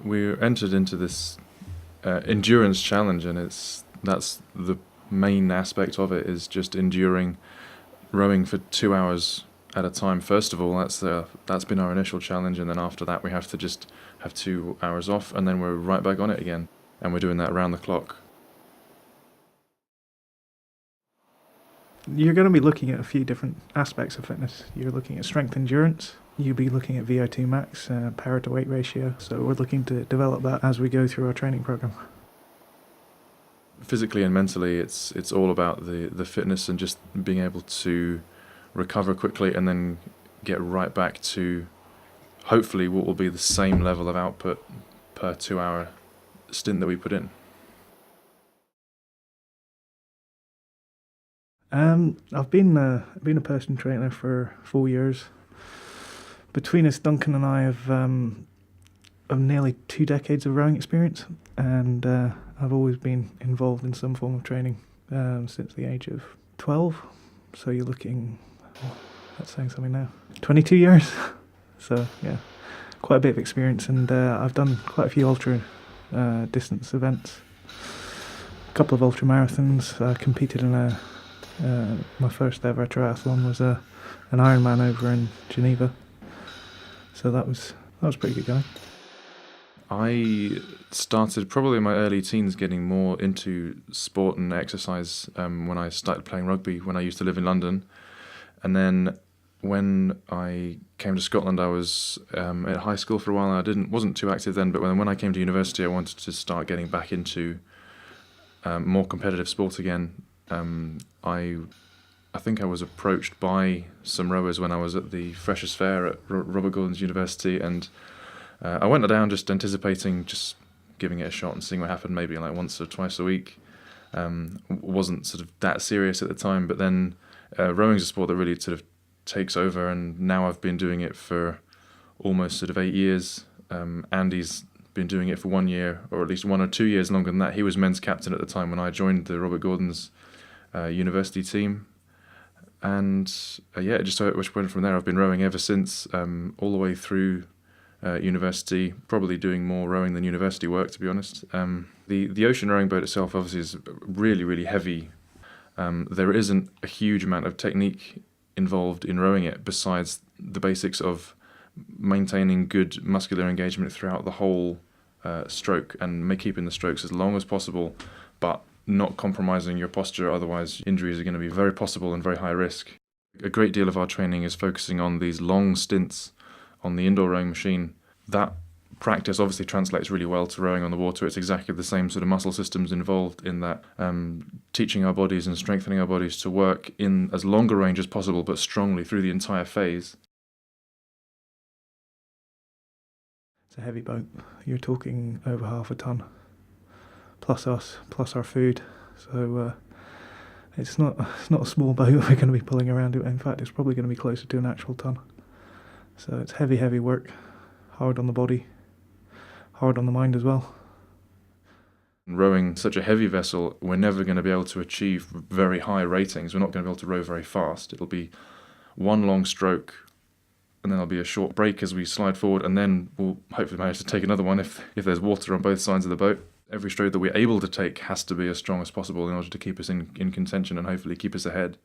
We entered into this endurance challenge, and that's the main aspect of it, is just enduring rowing for 2 hours at a time. First of all, that's been our initial challenge, and then after that we have to just have 2 hours off, and then we're right back on it again, and we're doing that around the clock. You're going to be looking at a few different aspects of fitness. You're looking at strength endurance. You'll be looking at VO2 max, power to weight ratio. So we're looking to develop that as we go through our training program. Physically and mentally, it's all about the fitness and just being able to recover quickly and then get right back to hopefully what will be the same level of output per 2 hour stint that we put in. I've been a personal trainer for 4 years. Between us, Duncan and I have nearly 2 decades of rowing experience, and I've always been involved in some form of training since the age of 12. So you're looking, that's saying something now, 22 years. So yeah, quite a bit of experience, and I've done quite a few ultra distance events, a couple of ultra marathons. I competed in my first ever triathlon was an Ironman over in Geneva. So that was pretty good going. I started probably in my early teens getting more into sport and exercise when I started playing rugby when I used to live in London. And then when I came to Scotland, I was at high school for a while, and I wasn't too active then, but when I came to university, I wanted to start getting back into more competitive sport again. I think I was approached by some rowers when I was at the Freshers' Fair at Robert Gordon's University, and I went down just anticipating just giving it a shot and seeing what happened, maybe like once or twice a week. Wasn't sort of that serious at the time, but then rowing's a sport that really sort of takes over, and now I've been doing it for almost sort of 8 years. Andy's been doing it for 1 year, or at least 1 or 2 years longer than that. He was men's captain at the time when I joined the Robert Gordon's university team, and it just went from there. I've been rowing ever since, all the way through university, probably doing more rowing than university work, to be honest. The ocean rowing boat itself obviously is really, really heavy. There isn't a huge amount of technique involved in rowing it besides the basics of maintaining good muscular engagement throughout the whole stroke and keeping the strokes as long as possible, but not compromising your posture, otherwise injuries are going to be very possible and very high risk. A great deal of our training is focusing on these long stints on the indoor rowing machine. That practice obviously translates really well to rowing on the water. It's exactly the same sort of muscle systems involved in that, teaching our bodies and strengthening our bodies to work in as long a range as possible, but strongly through the entire phase. It's a heavy boat. You're talking over half a ton, plus us, plus our food. So it's not a small boat we're going to be pulling around it. In fact, it's probably going to be closer to an actual ton. So it's heavy work, hard on the body, hard on the mind as well. Rowing such a heavy vessel, we're never going to be able to achieve very high ratings. We're not going to be able to row very fast. It'll be one long stroke, and then there'll be a short break as we slide forward, and then we'll hopefully manage to take another one if there's water on both sides of the boat. Every stroke that we're able to take has to be as strong as possible in order to keep us in contention and hopefully keep us ahead.